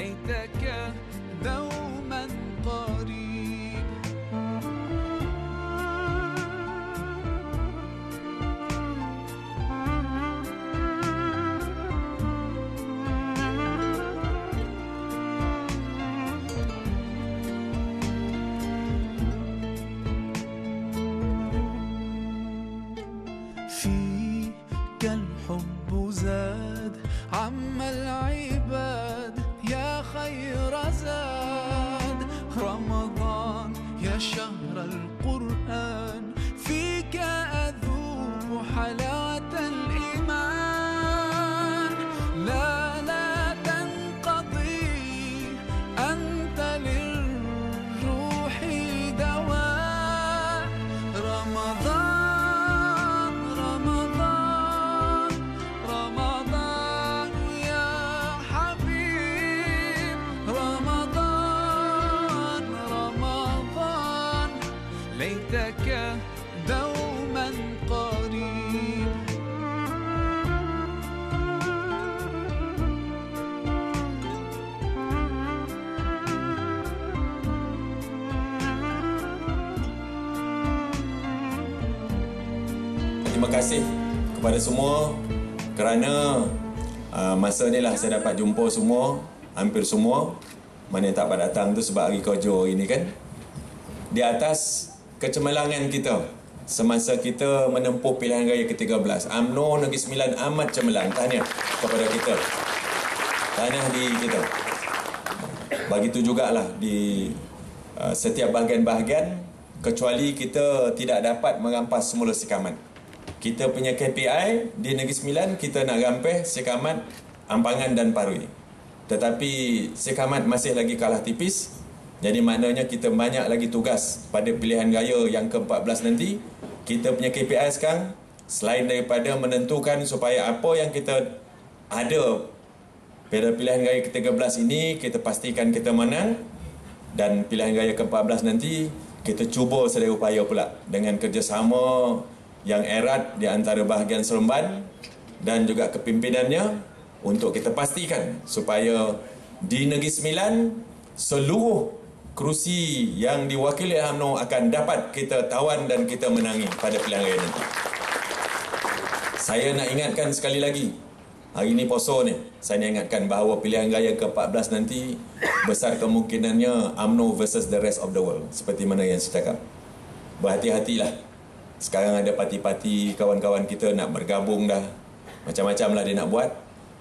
ليتك دوما قريب. فيك الحب زاد عم العباد يا خير زاد. رمضان يا شهر القرآن فيك أذوق حلاوة الإيمان. لا تنقضي أنت للروح دواء. رمضان رمضان رمضان يا حبيب. رمضان رمضان ليتك دوما قريب. Terima kasih kepada semua kerana masa ni lah saya dapat jumpa semua, hampir semua. Mana yang tak dapat datang tu sebab hari kerja hari ni kan. Di atas kecemerlangan kita semasa kita menempuh pilihan raya ke-13, UMNO Negeri Sembilan amat cemerlang. Tahniah kepada kita. Tahniah di kita. Begitu jugalah di setiap bahagian-bahagian, kecuali kita tidak dapat merampas semula sekamat. Kita punya KPI di Negeri Sembilan, kita nak rampih sekamat Ampangan dan Parui. Tetapi sekamat masih lagi kalah tipis. Jadi maknanya kita banyak lagi tugas pada pilihan raya yang ke-14 nanti. Kita punya KPI sekarang, selain daripada menentukan supaya apa yang kita ada pada pilihan raya ke-13 ini, kita pastikan kita menang. Dan pilihan raya ke-14 nanti, kita cuba sedaya upaya pula dengan kerjasama yang erat di antara bahagian Seremban dan juga kepimpinannya untuk kita pastikan supaya di Negeri Sembilan seluruh kerusi yang diwakili UMNO akan dapat kita tawan dan kita menangi pada pilihan raya nanti. Saya nak ingatkan sekali lagi, hari ini poso ni, saya nak ingatkan bahawa pilihan raya ke-14 nanti besar kemungkinannya UMNO versus the rest of the world, seperti mana yang saya cakap. Berhati-hatilah. Sekarang ada parti-parti kawan-kawan kita nak bergabung dah. Macam-macam lah dia nak buat.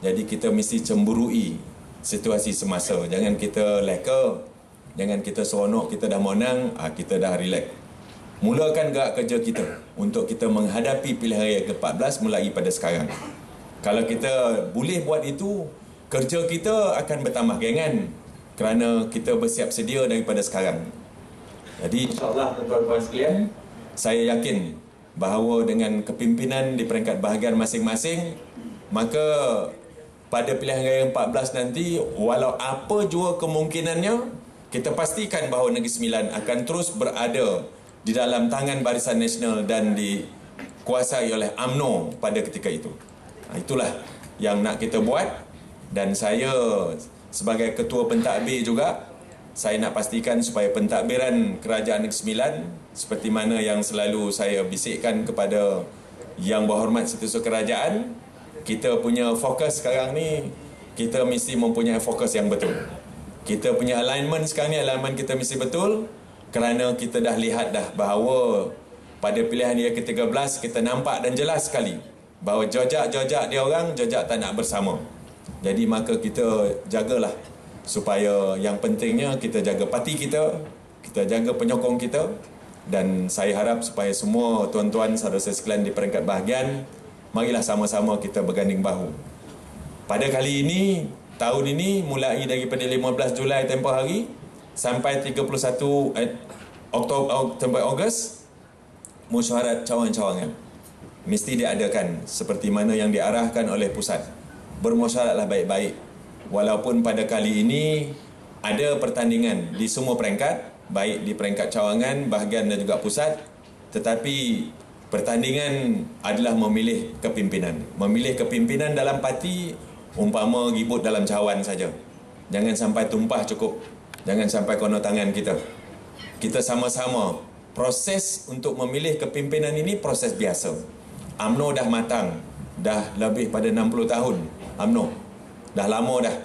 Jadi kita mesti cemburui situasi semasa. Jangan kita leka. Jangan kita seronok, kita dah menang, kita dah relax. Mulakan gerak kerja kita untuk kita menghadapi pilihan raya ke-14 mulai pada sekarang. Kalau kita boleh buat itu, kerja kita akan bertambah ringan kerana kita bersiap sedia daripada sekarang. Jadi insyaAllah tuan-tuan sekalian, saya yakin bahawa dengan kepimpinan di peringkat bahagian masing-masing, maka pada pilihan raya 14 nanti, walau apa jua kemungkinannya, kita pastikan bahawa Negeri Sembilan akan terus berada di dalam tangan Barisan Nasional dan dikuasai oleh UMNO pada ketika itu. Itulah yang nak kita buat. Dan saya sebagai ketua pentadbir juga, saya nak pastikan supaya pentadbiran Kerajaan Negeri Sembilan, seperti mana yang selalu saya bisikkan kepada Yang Berhormat Setiausaha Kerajaan, kita punya fokus sekarang ni, kita mesti mempunyai fokus yang betul. Kita punya alignment sekarang ni, alignment kita mesti betul, kerana kita dah lihat dah bahawa pada pilihan raya ke-13 kita nampak dan jelas sekali bahawa jojak-jojak dia orang, jojak tak nak bersama. Jadi maka kita jagalah supaya yang pentingnya kita jaga parti kita jaga penyokong kita. Dan saya harap supaya semua tuan-tuan saudara sekalian di peringkat bahagian, marilah sama-sama kita berganding bahu. Pada kali ini, tahun ini, mulai daripada 15 Julai tempoh hari sampai 31 Ogos, mesyuarat cawangan-cawangan mesti diadakan seperti mana yang diarahkan oleh pusat. Bermesyuaratlah baik-baik. Walaupun pada kali ini ada pertandingan di semua peringkat, baik di peringkat cawangan, bahagian dan juga pusat, tetapi pertandingan adalah memilih kepimpinan. Memilih kepimpinan dalam parti umpama ribut dalam cawan saja. Jangan sampai tumpah cukup. Jangan sampai kono tangan kita. Kita sama-sama. Proses untuk memilih kepimpinan ini proses biasa. UMNO dah matang. Dah lebih pada 60 tahun. UMNO. Dah lama dah.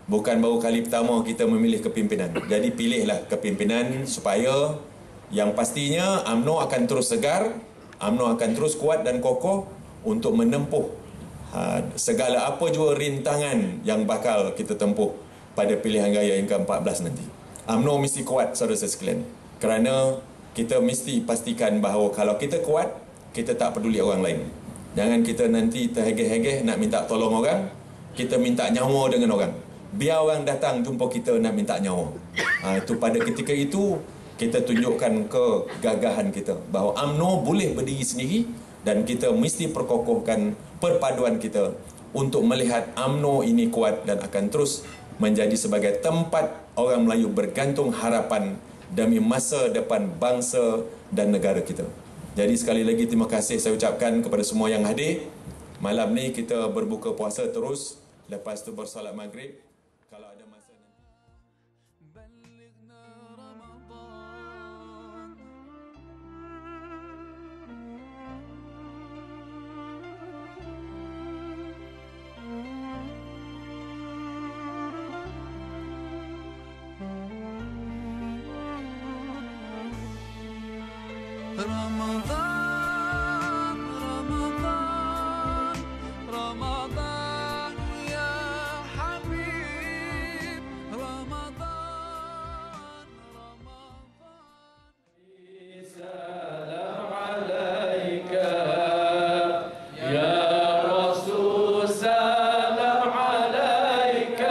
Bukan baru kali pertama kita memilih kepimpinan. Jadi pilihlah kepimpinan supaya yang pastinya UMNO akan terus segar, UMNO akan terus kuat dan kokoh untuk menempuh segala apa jua rintangan yang bakal kita tempuh pada pilihan raya yang ke-14 nanti. UMNO mesti kuat, saudara sekalian. Kerana kita mesti pastikan bahawa kalau kita kuat, kita tak peduli orang lain. Jangan kita nanti terhegeh-hegeh nak minta tolong orang, kita minta nyawa dengan orang. Biar orang datang jumpa kita nak minta nyawa. Itu pada ketika itu kita tunjukkan kegagahan kita bahawa UMNO boleh berdiri sendiri dan kita mesti perkokohkan perpaduan kita untuk melihat UMNO ini kuat dan akan terus menjadi sebagai tempat orang Melayu bergantung harapan demi masa depan bangsa dan negara kita. Jadi sekali lagi terima kasih saya ucapkan kepada semua yang hadir. Malam ni kita berbuka puasa terus, lepas tu bersolat maghrib. Kalau ada masa nanti بلغنا رمضان رمضان رمضان رمضان يا حبيب رمضان رمضان سلام عليك يا رسول سلام عليك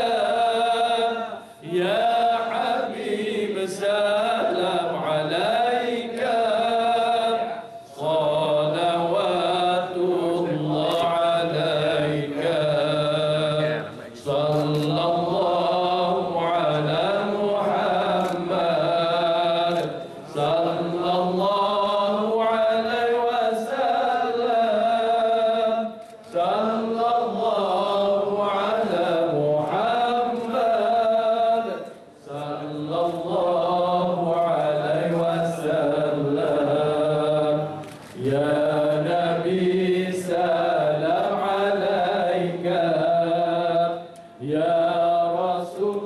يا حبيب سلام عليك صلوات الله عليك صلى الله على محمد صلى الله عليه وسلم صلى الله على محمد صلى الله عليه وسلم يا نبي سلام عليك يا رسول